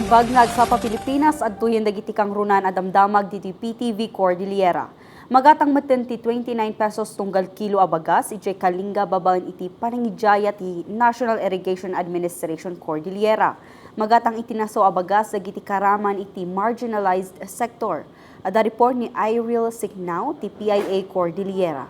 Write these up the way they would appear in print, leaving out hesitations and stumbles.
Bagnag sa Pilipinas at tuyen dagiti kang runan adamdamag diti PTV Cordillera. Magatang matenti 29 pesos tunggal kilo abagas iti Kalinga babaen iti panangijaya ti National Irrigation Administration Cordillera. Magatang itinaso abagas dagiti karaman iti marginalized sector. Ada report ni Iril Signao ti PIA Cordillera.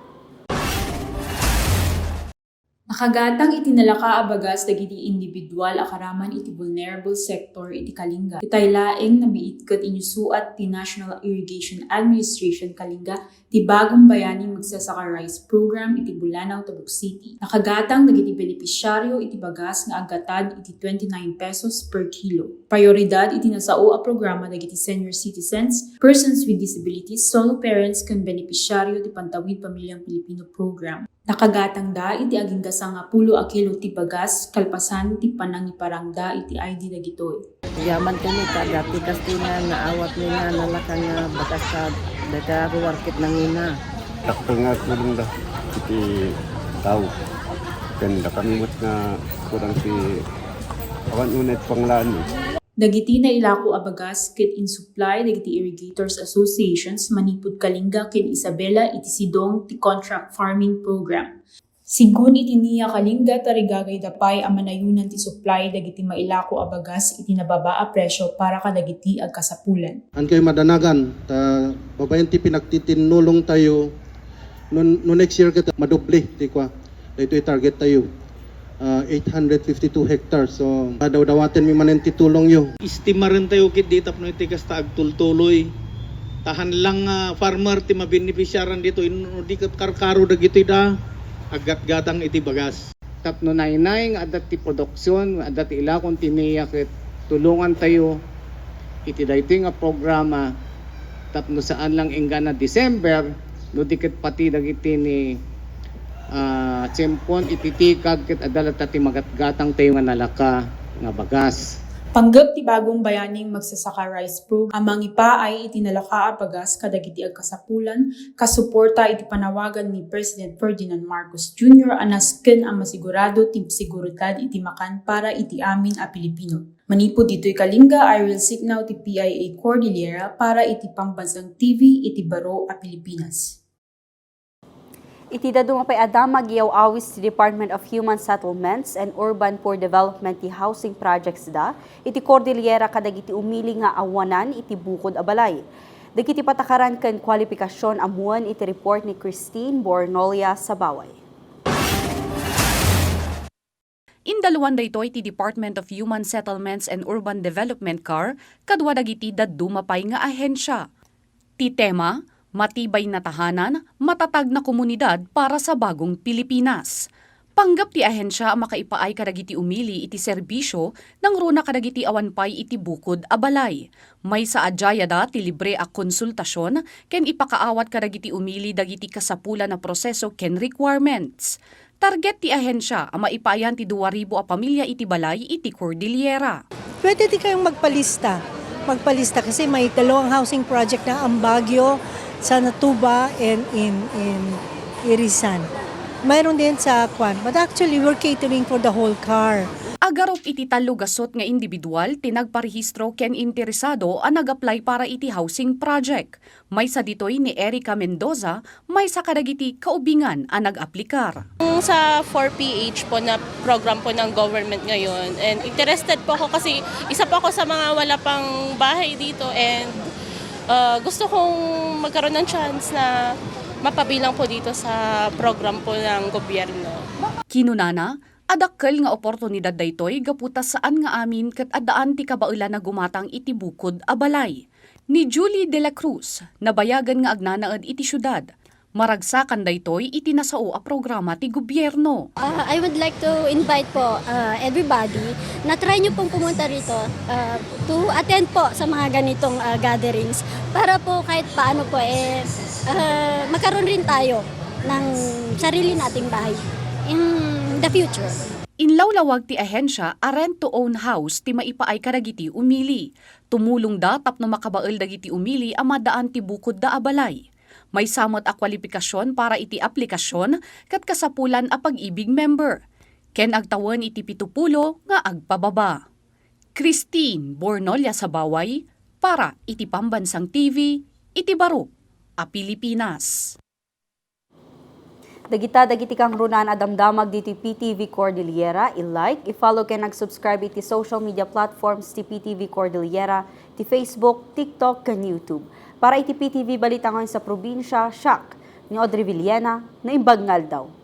Nakagatang itinalaka abagas dagiti individual akaraman iti vulnerable sector iti Kalinga. Itay laeng nabiit ket inyusuat ti National Irrigation Administration Kalinga ti bagong bayaning magsasaka rice program iti Bulanaw, Tabuk City. Nakagatang dagiti benepisyaryo iti bagas nga aggatad iti 29 pesos per kilo. Prioridad iti nasao a programa dagiti senior citizens, persons with disabilities, solo parents ken benepisyaryo ti Pantawid Pamilyang Pilipino program. Nakagatang da iti aging gasanga pulo a kilo ti bagas kalpasan ti panangiparangda iti ID dagitoy. Yaman kami kada pikas tina nga awat nina nalakan nga bakas sa data ruwarkit ng ina. Dakto nga kulong da iti tao. Kanda kami mut nga kurang si awan unit panglaan. Dagiti na ilako abagas ket in supply dagiti irrigators associations Manipud Kalinga ken Isabela iti sidong ti contract farming program. Sigun iti niya Kalinga tarigagay dapay a manayunan ti supply dagiti mailako abagas iti nababa a presyo para kadagiti agkasapulan. An kay madanagan ta babayan ti pinagtitinulong tayo no next year ket madoble ti kwa. Ito target tayo. 852 hectares. So, daw-dawatin mi manen titulong yo. Istima rin tayo kit di tapno iti kasta agtultuloy. Tahan lang farmer ti mabenepisyaran dito di kat karkaro dagiti da aggat-gatang iti bagas. Tapno nainay nga adat ti produksyon, adat ti ilakon ti niya ket tulungan tayo iti daytoy nga programa tapno saan lang ingana December no diket pati dagiti ni tsempon ititikag ket adalat ti magatgatang tayo nga nalaka nga bagas. Panggap ti bagong bayaning magsasaka rice program amang ipa ay itinalaka a bagas kadagiti agkasapulan kasuporta iti panawagan ni President Ferdinand Marcos Jr. anasken ang masigurado ti seguridad iti makan para iti amin a Pilipino. Manipud dito'y Kalinga, Iril Signao ti PIA Cordillera para iti Pambansang TV iti Baro a Pilipinas. Iti dadumapay adamag yaw awis ti Department of Human Settlements and Urban Poor Development ti housing projects da, iti Cordillera kadagiti umili nga awanan iti bukod a balay. Dagiti patakaran ken kwalifikasyon amuan iti report ni Christine Bornolia sa Baway. Indaluan daytoy ti Department of Human Settlements and Urban Development CAR kadwa dagiti dadumapay nga ahensya. Ti tema matibay na tahanan, matatag na komunidad para sa bagong Pilipinas. Panggap ti ahensya makaipaay kadagiti umili iti serbisyo nang runa kadagiti awanpay iti bukod a balay. May sa adjaya da ti libre a konsultasyon ken ipakaawat kadagiti umili dagiti kasapulan na proseso ken requirements. Target ti ahensya a maipayan ti 2,000 a pamilya iti balay iti Cordillera. Pwede di kayong magpalista. Magpalista kasi may dalawang housing project na ang Baguio, sa Natuba and in Irisan. Mayroon din sa Kwan. But actually, we're catering for the whole CAR. Agarop iti talugasot nga individual tinagparehistro ken interesado a nag-apply para iti housing project. May sa ditoy ni Erica Mendoza, may sa kadagiti kaubingan a nag-aplikar. Sa 4PH po na program po ng government ngayon, and interested po ako kasi isa po ako sa mga wala pang bahay dito, and gusto kong magkaroon ng chance na mapabilang po dito sa program po ng gobyerno. Kinunana, adakkel nga oportunidad daytoy gaputa saan nga amin ket addaan ti kabaelan na gumatang iti bukod a balay. Ni Julie de la Cruz, nabayagan nga agnanaed iti syudad. Maragsakan daytoy iti nasao a programa ti gobyerno. I would like to invite po everybody na try nyo pong pumunta rito to attend po sa mga ganitong gatherings para po kahit paano po magkaroon rin tayo ng sarili nating bahay in the future. Inlawlawag ti ahensya a rent-to-own house ti maipaay kadagiti umili. Tumulong da tapno makabael dagiti umili a madaan ti bukod da abalay. May samot a kwalifikasyon para iti aplikasyon kat kasapulan a pag-ibig member. Ken agtawan iti 70 nga agpababa. Christine Bornolia sa Baway para iti Pambansang TV, iti Baro, a Pilipinas. Dagiti kang runan adamdamag diti PTV Cordillera, i-like, i-follow ken nag-subscribe iti social media platforms ti PTV Cordillera, ti Facebook, TikTok ken YouTube. Para iti PTV balita ngayon sa probinsya, Siak, ni Audrey Villena, na Imbagnal daw.